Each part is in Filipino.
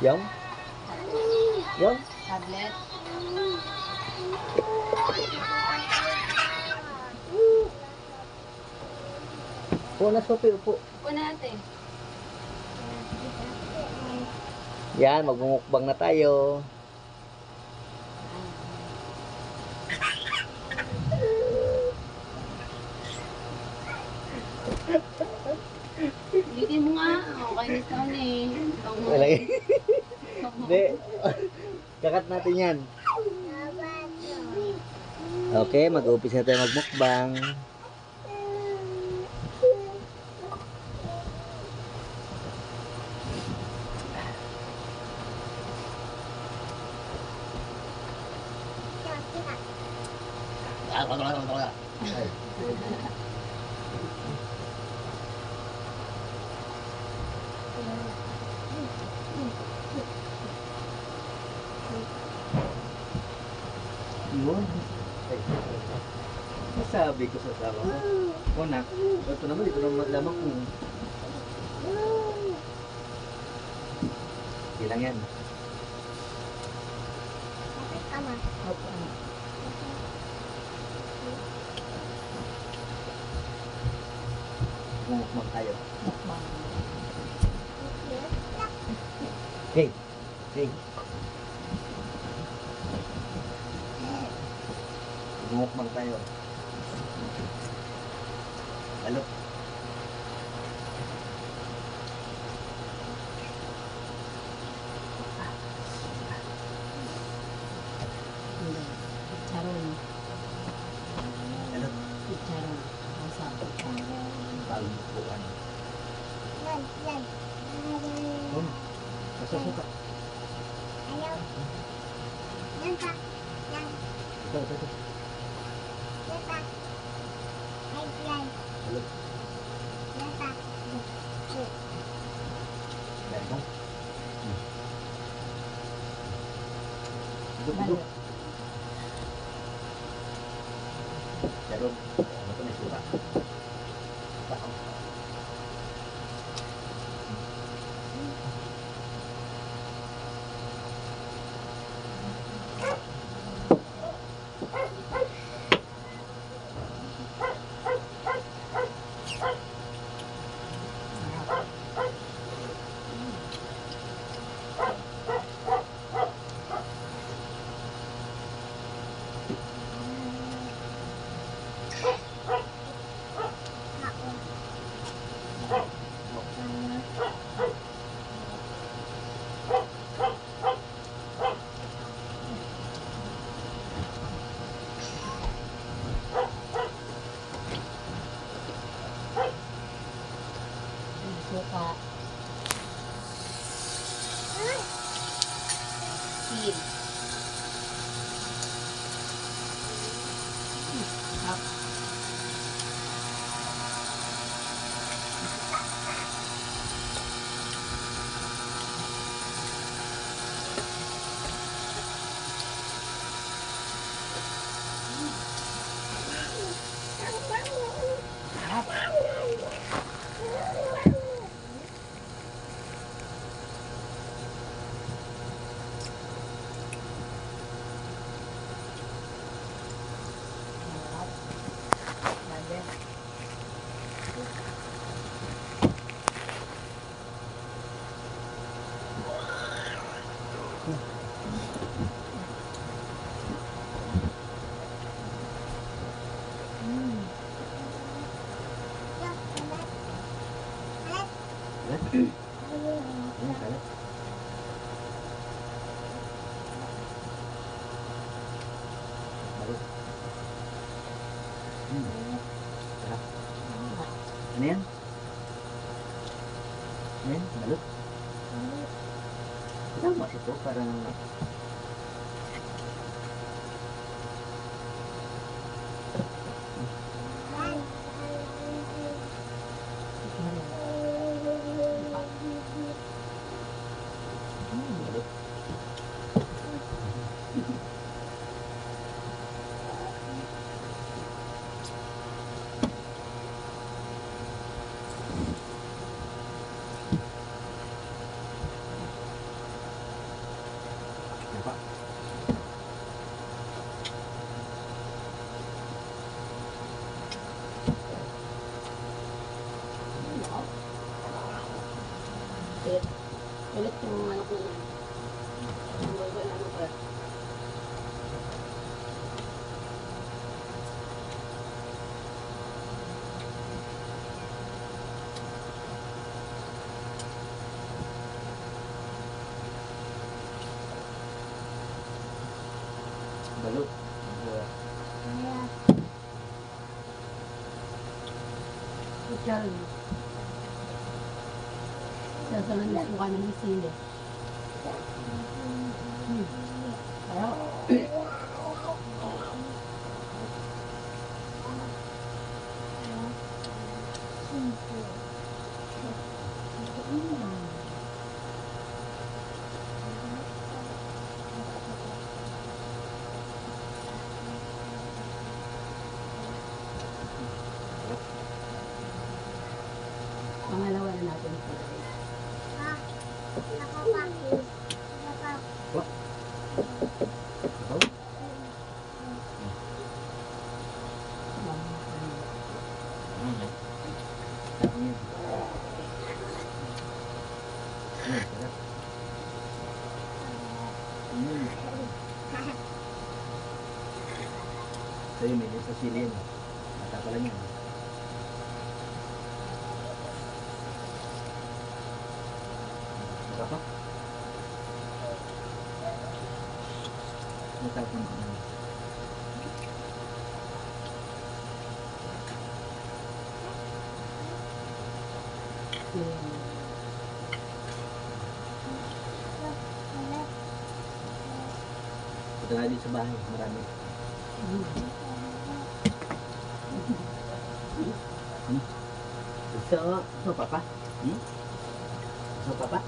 Yung? Yung? Tablet. Upo na, Sophie, upo. Upo natin. Yan, magmumukbang na tayo. Ulitin mo nga. Okay na ito eh. Malaki. Hindi. Kakat natin yan. Okay, mag-umpisa tayo magmukbang. Yun. Masabi ko sa asawa mo. O nak, ito naman, dito naman lamang kung ilang yan. Mukbang tayo. Hey, hey. Mukbang tayo. Halo. Charon. Halo. Charon. Masa. Pagbukuan. Yan, yan. Oh, masasuka. Ayaw. Yan pa. Yan. Ito. Yan pa. Ay, yan. Halo. Yan pa. Yan mo. Duduk. Jarum. Ano ito may suka? Suka. Seed. Up. Sarap. Ano yan? Ano yan? Balot? Tama ito, parang balot. Ulit. Ulit yung manok na yan. Yung bago na ano pa. Balot. Ayan. Kutsal. Sasalan na mukha ng sili. Kaya, pangalawa na natin ito. Ah, nakapakis. Nakapakis. Ikaw? Ano yun? Sarap. Sa'yo may sa sili yan. Mata pala niyan. Mata pa? Mata pa naman. Ito nga din sa bahay. Marami. So papa? So papa?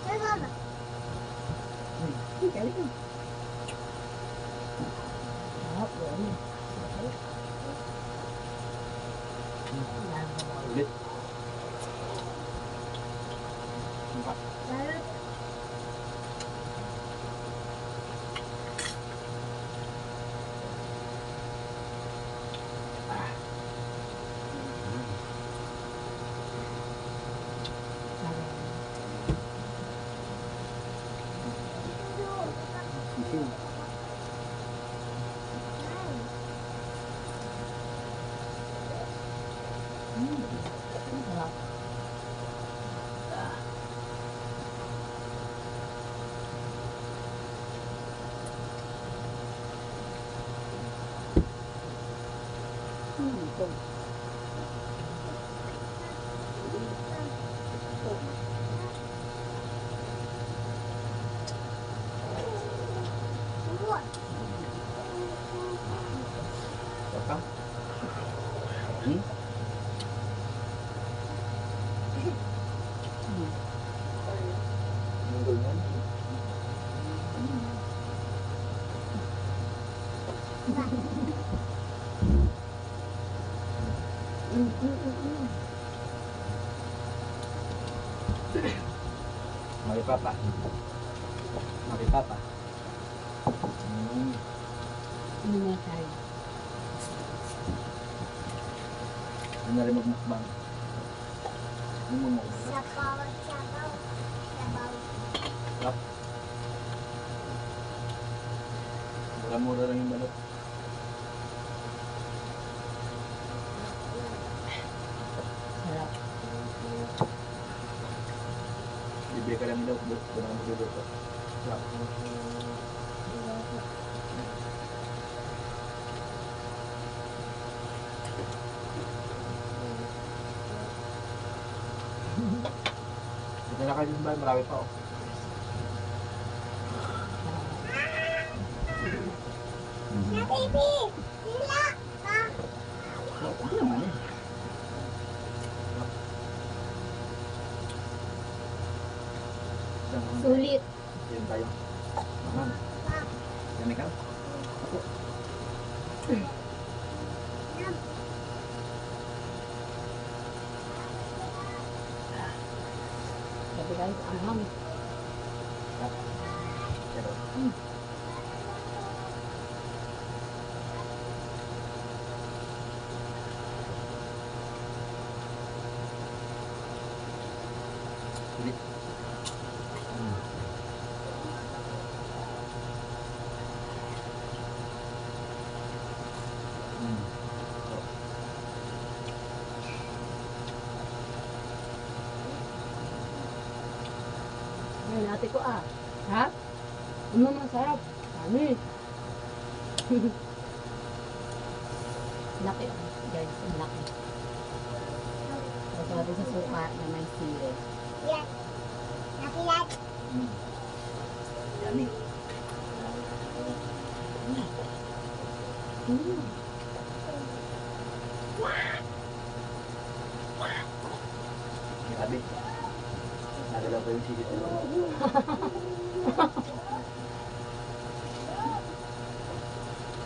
Ay, mama. Galing. Sarap yun. Ulit. Sarap. Sisiw. Sarap. Ito. Papa? Hmm? Ang ganyan. Mari papa. Mari papa. Ano na tayo? Ano na rin magmukbang? Ano mo mo? Sabaw, sabaw. Sabaw. Sarap. Mura-mura lang yung balot. Sarap. Libre ka lang daw. Ito na magluluto. Sarap. Ito na kayo ba? Marami pa oh. Na, baby! Sila! Pa! Ano naman eh? Sulit. Yan tayo. Aman. Pa! Yan ikaw. Nam! Sabi guys, aham. Pero, Hindi. Ngayon, ate ko ah. Ha? Ano masarap? Ano eh? Laki. Guys, ang laki. Ito natin sa suka na may sili. Yan. Nakilat. Yummy. Mm. Grabe. Nagalaw pa yung sili ko.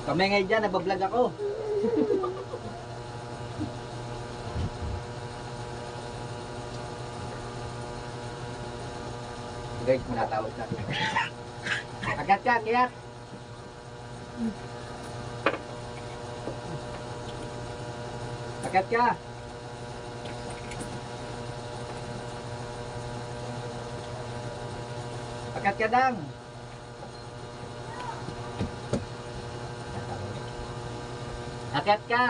Kami ngayon dyan, nagbablog ako. Guys, manatawag sa akin. Agat ka, kiyat. Agat ka. Agat ka dang. Agat ka.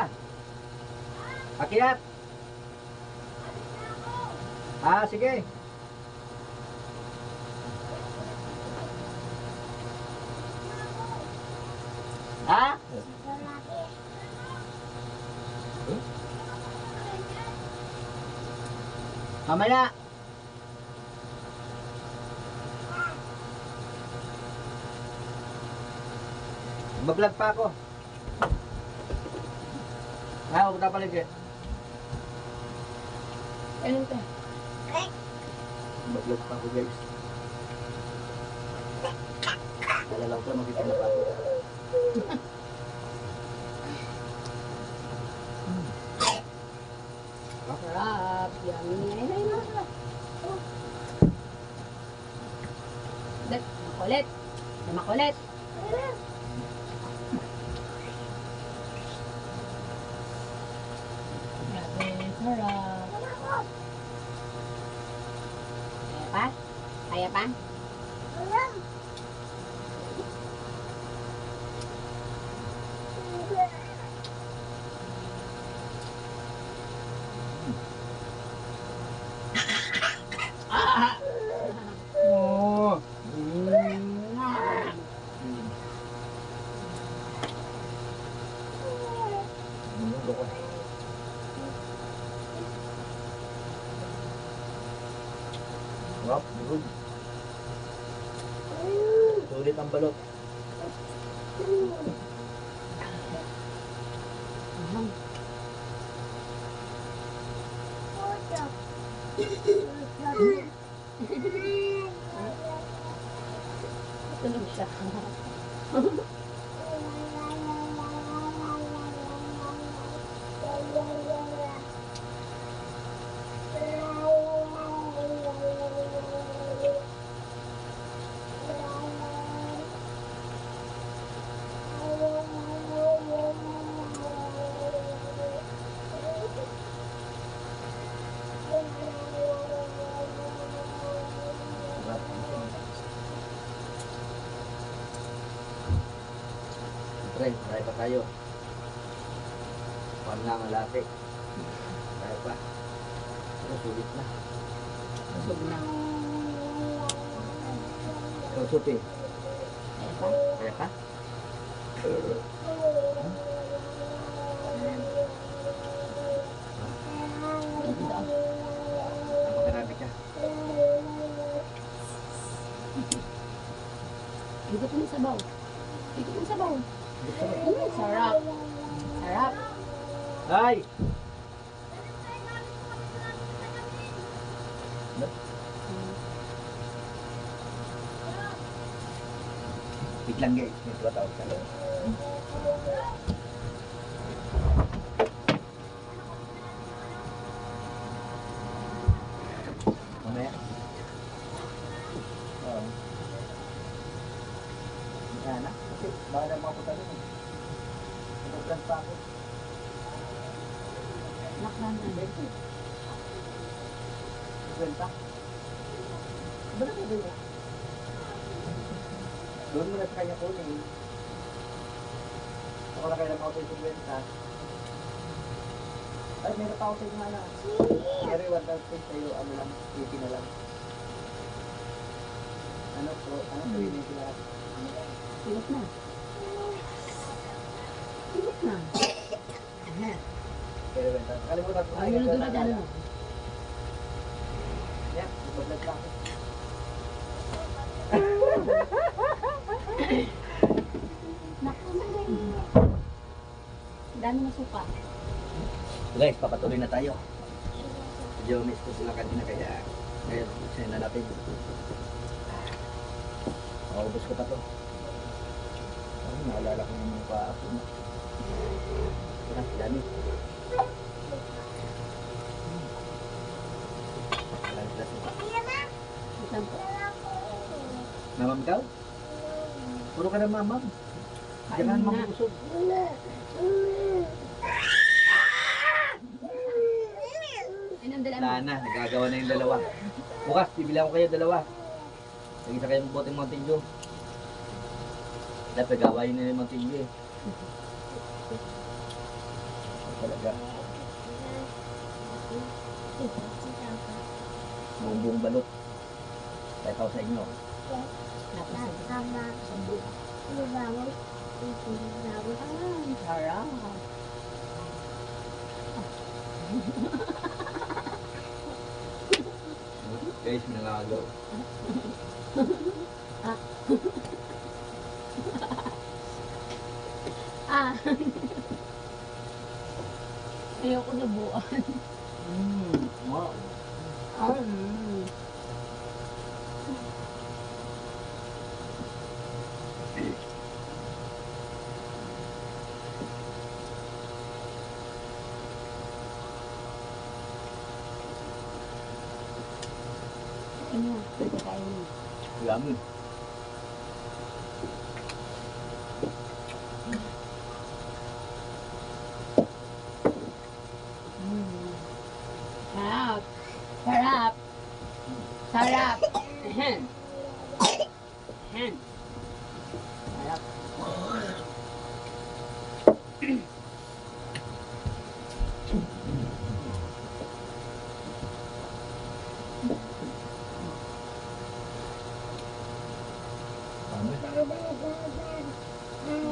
Akyat. Ah, sige. Ha? Mamaya. Mag-vlog pa ako. Ha, huwag na paligid. Ano ito? Mag-vlog pa ako, guys. Alalaw ko, makikita pa ako. Sarap. Yummy. Ay, makulit. Makulit. Grabe, sarap. Kaya pa? Kaya pa? Oh. Wap, good. Sulit ang balot. Tulog siya. Try pa tayo. Pan lang ang lati. Try pa. Pero sulit na. Busog na. Ikaw, Sophie. Kaya pa? Kaya pa? Ito daw. Napakarami ka. Dito po yung sabaw. Dito po yung sabaw. Sarap. Sarap. Ay! Biglang guys, may tuwatawag sa loob. Mamaya. Oo. Yan na. Kasi baka na mga puta rin. Nag-vlog pa ako. Naklan na. Kwenta. Doon na kayo doon. Doon mo na sa kanya kunin. Ako na kayo lang ako sa 50. Ay, meron pa ako sa inyo na. Pero 1,000 sa'yo, ano lang, 80 na lang. Ano po, ano po yun yung sila? Silip na. Silip na. Ahem. Pero 1,000. Kalimutan ko. Ay, yun doon na dyan. Ano? Yeah, nagbablog pa ako. Naku, dami na suka. Guys, papatuloy na tayo. Medyo miss ko sila kanina kaya siya na natin. Maubos ko pa to. Ay, naalala ko naman pa ako na. Dami. Isang po. Mamam ikaw? Puro ka na mamam. Diyan ka naman busog. Anong dala mo? Wala na, nagagawa na yung dalawa. Bukas, bibilang ko kayo dalawa. Nag-isa kayong boteng Mountain Dew. Dapat gawain na yung Mountain Dew eh. Talaga. Buong balot. Kahit ako sa inyo. Sambo. Sarap. Guys, nangagaw. Ah. Ayoko na buwan. Wow. Ano? Kain mo. Yummy. Sarap. Sarap. Sarap. Ahem. Ahem. Sarap.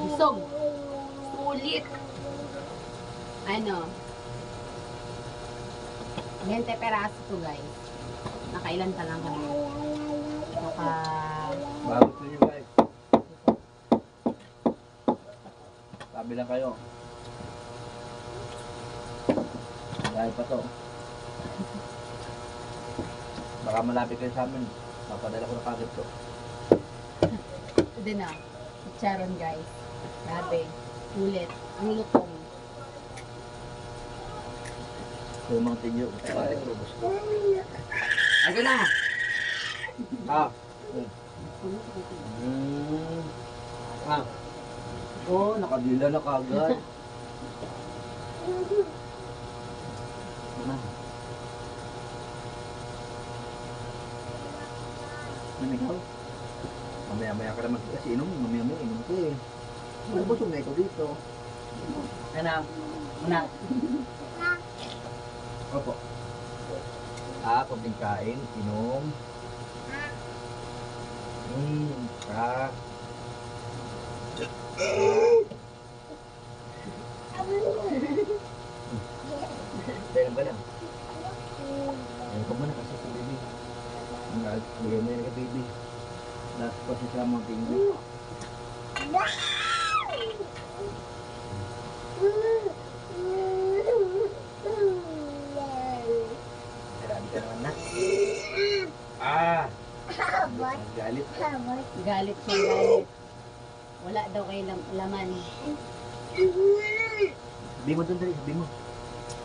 Busog. Sulit. Ano? 20 peraso to guys. Nakailan pa lang kami. Naka... Bago sa inyo guys. Sabi lang kayo. Dahil pa to. Baka malapit kayo sa amin. Papadala ko na kagad to. Ito din na. Chicharon guys. Grabe. Ulit. Ang lutong. So yung Mountain Dew. Balik rubos ko. Akin na! Ah. Ah. Oh, nakadila na kagad. Ano ikaw? Mamaya-maya ka naman kasi inom. Mamaya-maya inom ko eh. Busog na ito dito. Ano? Muna. Opo. Kunting kain, inom. Ah. Dahil ba lang? Ayun ko muna kasi sa baby. Bigyan mo yan kay baby. Last pa siya sa Mountain Dew. Marami ka naman na. Ah! Galit. Galit siya, galit. Wala daw kayo laman. Sabi mo doon dali, sabi mo.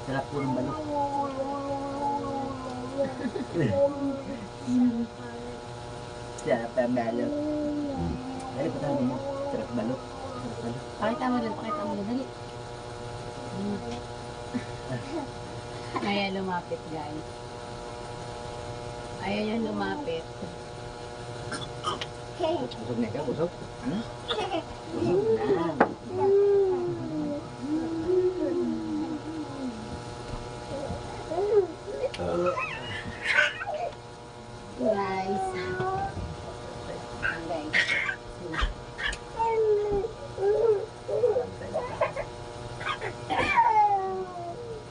Sarap po ng balot. Sarap ang balot. Dali, patahan mo. Sarap balot. Sarap balot. Pakita mo doon, pakita mo doon. Dali. Ayaw lumapit guys. Ayaw yan lumapit. Busog na ikaw, busog? Hmm? Busog na. Guys. Guys.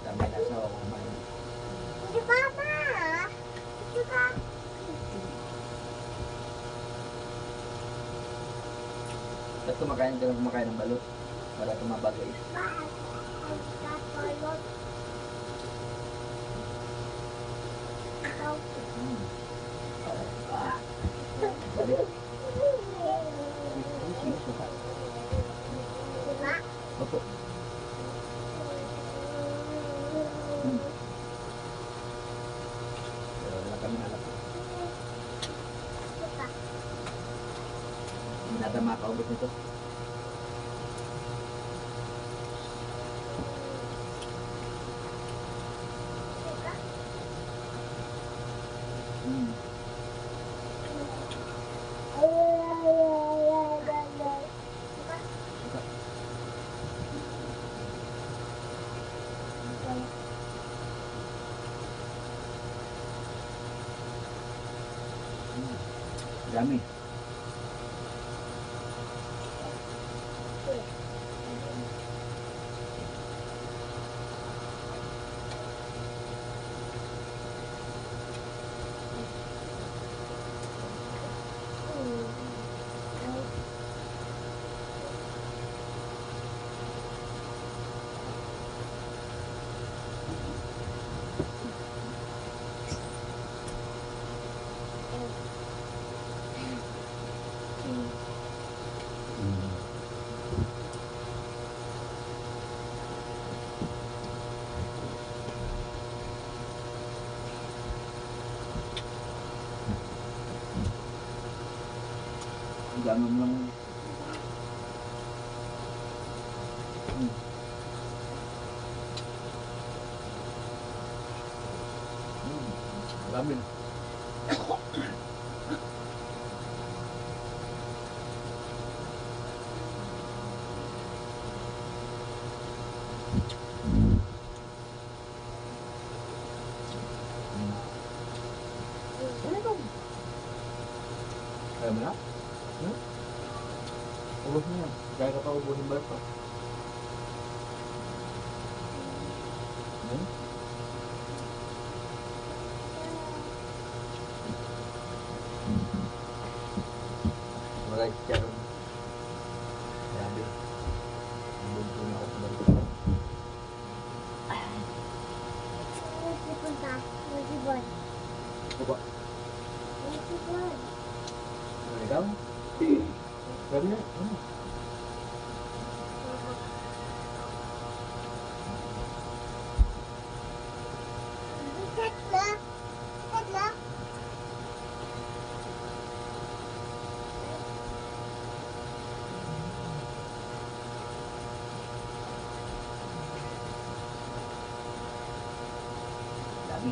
Dami na sa ako kumain. Di ba, Ma? Di ba? Ba't kumakain ka lang kumakain ng balot? Para tumabagay. Dali. Suka. Opo. Pero wala kami alam. Hindi natin makaubos nito. Dami. Ang dami mo lang. Dami. Kaya mo na? Ubus mo yan. Kaya ka pa ubusin ba ito? Wala siya rin. Grabe. Nabunso na ako sa balik. Opo. Ano ikaw? Grabe na. Ano? Dami.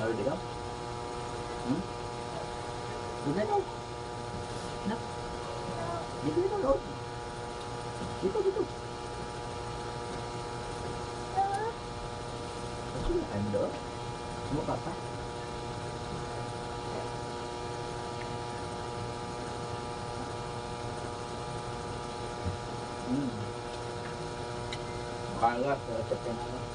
Ano dito? Dito daw. Nak. Dito loob. Dito. Sige, ando. Mukha pa. Mukha nga, resep ka na.